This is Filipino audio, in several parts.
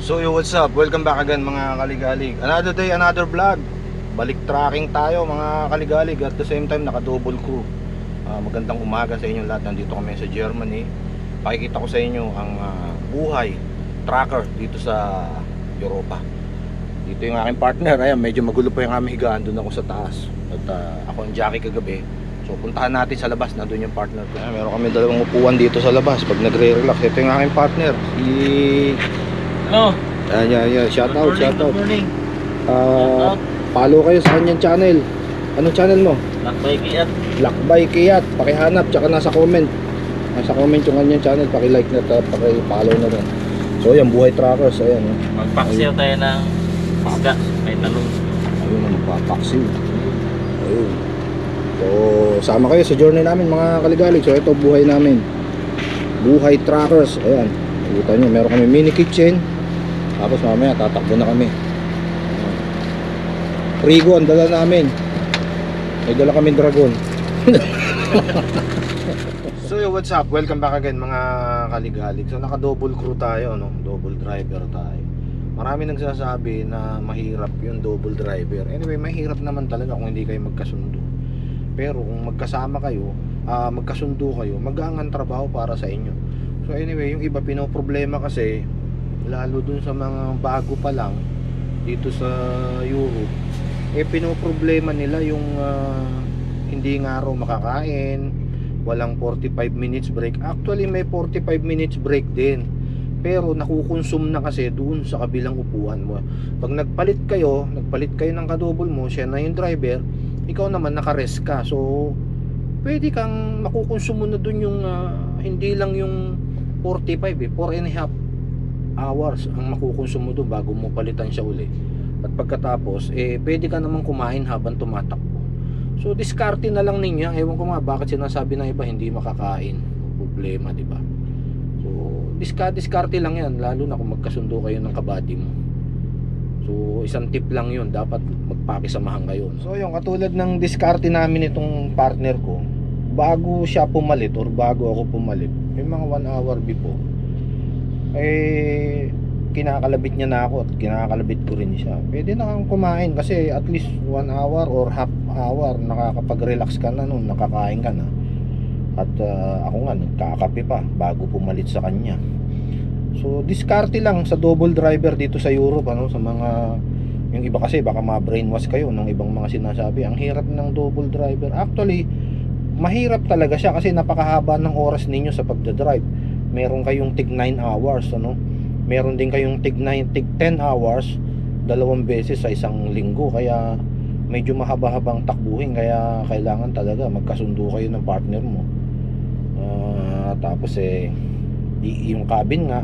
So yo, what's up? Welcome back again mga kaligalig. Another day, another vlog. Balik tracking tayo mga kaligalig. At the same time, naka-double crew. Magandang umaga sa inyong lahat. Nandito kami sa Germany. Pakikita ko sa inyo ang buhay tracker dito sa Europa. Dito yung aking partner. Ayan, medyo magulo pa yung aming higaan. Doon ako sa taas. At ako ang Jackie kagabi. So puntahan natin sa labas. Nandun yung partner ko. Ayan, meron kami dalawang upuan dito sa labas pag nagre-relax. Ito yung aking partner, Hello. Yan. Shout out. Good morning. Follow kayo sa kanyang channel. Anong channel mo? Lakbay Kiyat. Lakbay Kiyat. Pakihanap, tsaka nasa comment. Nasa comment yung kanyang channel. Paki-like na, paki-follow na rin. So yan, buhay trackers. Ayan. Magpaksiw tayo ng isda. May talong. Ayun, magpapaksiw. Ayun. So, sama kayo sa journey namin mga kaligalig. So ito, buhay namin. Buhay trackers. Ayan. Kita nyo, meron kami mini kitchen. Tapos mamaya tatakbo na kami. Rigo ang dala namin. May dala kami dragon. So yo, what's up? Welcome back again mga kaligalig. So naka double crew tayo, no? Double driver tayo. Marami nagsasabi na mahirap yung double driver. Anyway, mahirap naman talaga kung hindi kayo magkasundo. Pero kung magkasama kayo, magkasundo kayo, mag-aangan trabaho para sa inyo. So anyway, yung iba pinoproblema kasi, lalo dun sa mga bago pa lang dito sa Europe, pinoproblema nila yung hindi nga raw makakain, walang 45 minutes break. Actually may 45 minutes break din, pero nakukonsume na kasi doon sa kabilang upuan mo. Pag nagpalit kayo ng kadouble mo, siya na yung driver, ikaw naman naka-rest ka. So pwede kang makukonsume na doon yung hindi lang yung 45 4 and a half hours ang makukonsumo doon bago mo palitan siya uli. At pagkatapos pwede ka namang kumain habang tumatakbo. So diskarte na lang ninyo. Ewan ko nga bakit sinasabi ng iba hindi makakain. Problema, di ba? So diskarte lang yan, lalo na kung magkasundo kayo ng kabady mo. So isang tip lang yun, dapat magpakisamahan kayo. So yung katulad ng diskarte namin itong partner ko, bago siya pumalit or bago ako pumalit, may mga 1 hour before, kinakalabit niya na ako at kinakalabit ko rin siya. Pwede na kang kumain kasi at least 1 hour or half hour nakakapag-relax ka na nun, nakakain ka na. At ako nga nagkakape pa bago pumalit sa kanya. So diskarte lang sa double driver dito sa Europe, ano, sa mga yung iba kasi baka ma-brainwash kayo ng ibang mga sinasabi. Ang hirap ng double driver. Actually, mahirap talaga siya kasi napakahaba ng oras ninyo sa pagdadrive. Meron kayong tig 9 hours, ano? Meron din kayong tig 10 hours dalawang beses sa isang linggo, kaya medyo mahaba-habang takbuhin, kaya kailangan talaga magkasundo kayo ng partner mo. Tapos yung cabin nga,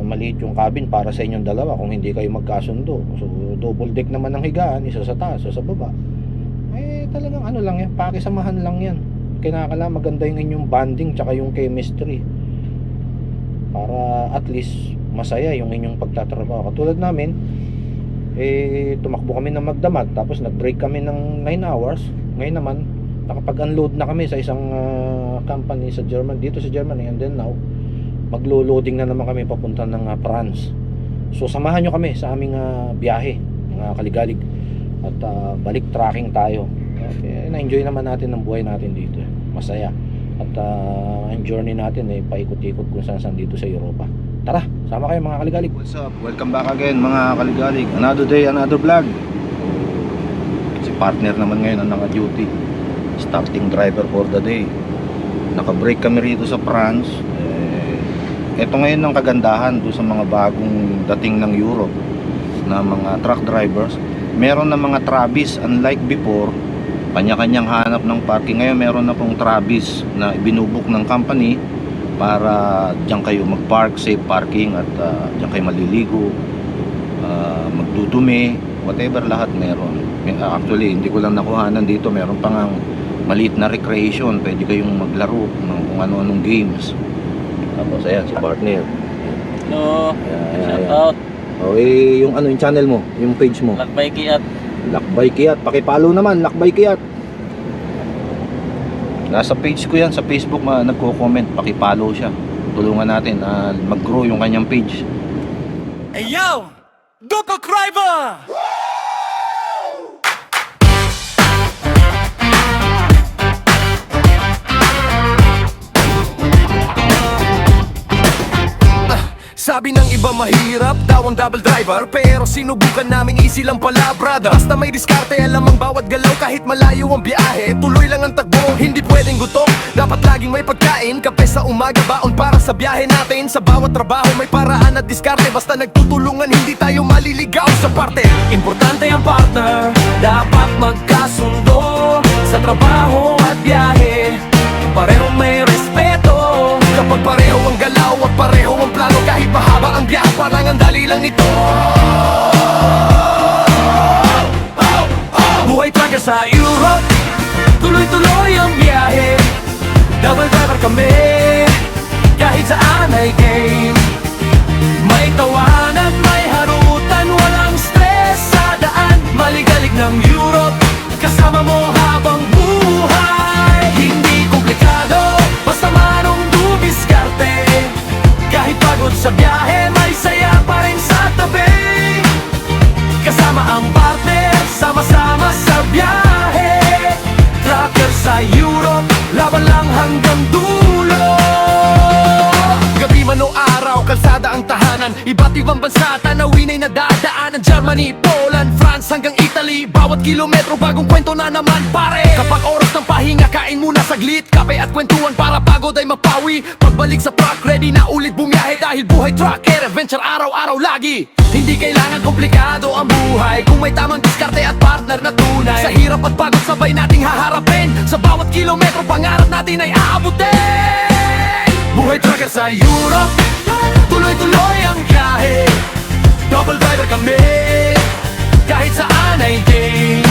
maliit yung cabin para sa inyong dalawa kung hindi kayo magkasundo. So double deck naman ang higaan, isa sa taas, isa sa baba. Talagang ano lang yan, pakisamahan lang yan. Kinakala maganda yung inyong bonding tsaka yung chemistry, para at least masaya yung inyong pagtatrabaho. Katulad namin, tumakbo kami ng magdamag, tapos nag-break kami ng 9 hours. Ngayon naman, nakapag-unload na kami sa isang company sa Germany, dito sa Germany, and then now, maglo-loading na naman kami papunta ng France. So samahan nyo kami sa aming biyahe, mga kaligalig. At balik tracking tayo. Na-enjoy naman natin ang buhay natin dito. Masaya. At ang journey natin paikot-ikot kung saan dito sa Europa. Tara, sama kayo mga kaligalig. What's up? Welcome back again mga kaligalig. Another day, another vlog. Si partner naman ngayon ang naka-duty, starting driver for the day. Naka-break kami rito sa France. Ito ngayon ang kagandahan doon sa mga bagong dating ng Europe na mga truck drivers. Meron na mga Travis, unlike before, kanya-kanyang hanap ng parking. Ngayon meron na pong Travis na ibinubuk ng company para diyan kayo mag-park, safe parking, at diyan kayo maliligo, magdudumi, whatever, lahat meron. Actually, hindi ko lang nakuhanan dito, meron pang ang maliit na recreation, pwede kayong maglaro ng kung ano-anong games. Tapos ayan si partner. Hello. Shout out. Yung ano, yung channel mo, yung page mo, Lakbay Kiyat. Lakbay Kiyat. Paki-follow naman, Lakbay Kiyat. Nasa page ko yan sa Facebook, nagko-comment, paki-follow siya. Tulungan natin mag-grow yung kanyang page. Hey yo, Dupa Driver! Sabi ng iba mahirap daw ang double driver, pero sinubukan naming easy lang pala, brother. Basta may diskarte, alam ang bawat galaw kahit malayo ang biyahe. Tuloy lang ang takbo, hindi pwedeng gutom. Dapat laging may pagkain, kape sa umaga, baon para sa biyahe natin. Sa bawat trabaho may paraan at diskarte, basta nagtutulungan hindi tayo maliligaw sa parte. Importante ang partner, dapat magkasundo sa trabaho at biyahe. Pareho may respeto, kapag pareho ang galaw at pareho ang plano. Kahit mahaba ang biyahe, parang ang dali lang nito. Buhay trucker sa Europe, tuloy-tuloy ang biyahe. Double driver kami, kahit saan ay game. May tawanan, may harutan, walang stress sa daan. Maligalig ng Europe, kasama mo habang buhay. Hindi komplikado, basta marong dumiskarte. Kahit pagod sa biyahe, may saya pa rin sa tabi. Kasama ang partner, sama-sama sa biyahe. Trucker sa Europe, laban lang hanggang dulo. Gabi man o araw, kalsada ang tahanan. Iba't ibang bansa, tanawin ay nadadaanan. Germany, Poland, France hanggang Italy. Bawat kilometro bagong kwento na naman, pare. Kapag oras ng pahinga, kain muna saglit. Kape at kwentuhan para pagod ay mapawi. Pagbalik sa truck, ready na ulit bumiyahe. Dahil buhay trucker, adventure araw-araw lagi. Hindi kailangan komplikado ang buhay kung may tamang diskarte at partner na tunay. Sa hirap at pagod sabay nating haharapin. Sa bawat kilometro pangarap natin ay aabutin. Buhay trucker sa Europe, tuloy-tuloy ang biyahe. Double driver kami, kahit saan ay game.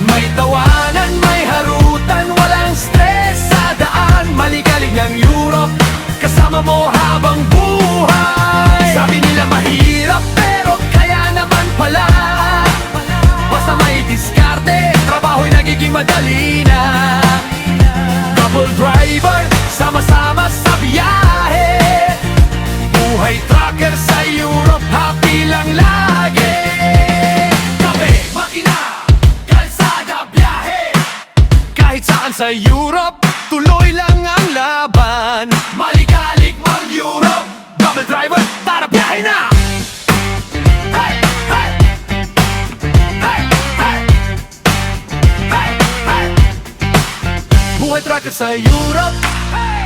May tawanan, may harutan, walang stress sa daan. Maligalig ng Europe, kasama mo habang buhay. Sabi nila mahirap, pero kaya naman pala. Basta may diskarte, trabaho'y nagiging madali na. Double driver, sama-sama sa biyahe. Buhay trucker sa Europe, happy lang lagi. Kape, makina, kalsada, biyahe. Kahit saan sa Europe, tuloy lang ang laban. Maligalig mang Europe, double driver, tara biyahe na. Hey, hey. Hey, hey. Hey, hey. Buhay trucker sa Europe,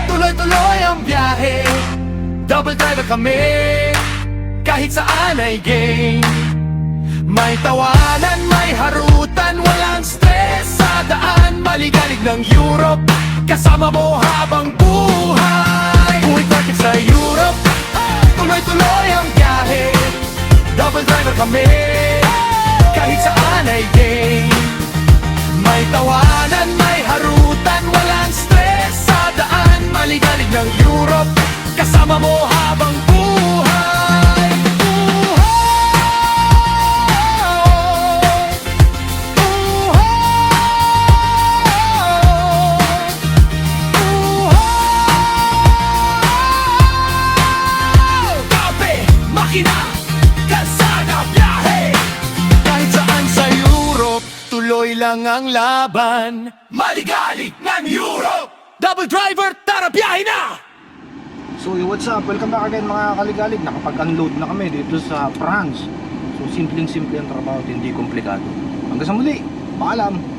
tuloy-tuloy ang biyahe. Double driver kami, kahit saan ay game. May tawanan, may harutan, walang stress sa daan. Maligalig ng Europe, kasama mo habang buhay. Buhay trucker sa Europe, tuloy-tuloy ang biyahe. Double driver kami, kahit saan ay game. May tawanan, may harutan, walang stress sa daan. Maligalig ng Europe, kasama mo habang buhay. Kape, makina, kalsada, biyahe. Kahit saan sa Europe, tuloy lang ang laban. Maligalig ng Europe, double driver, tara biyahe na! So what's up? Welcome back again mga kaligalig. Nakapag-unload na kami dito sa France. So simpleng-simple ang trabaho, hindi komplikado. Hanggang sa muli, paalam!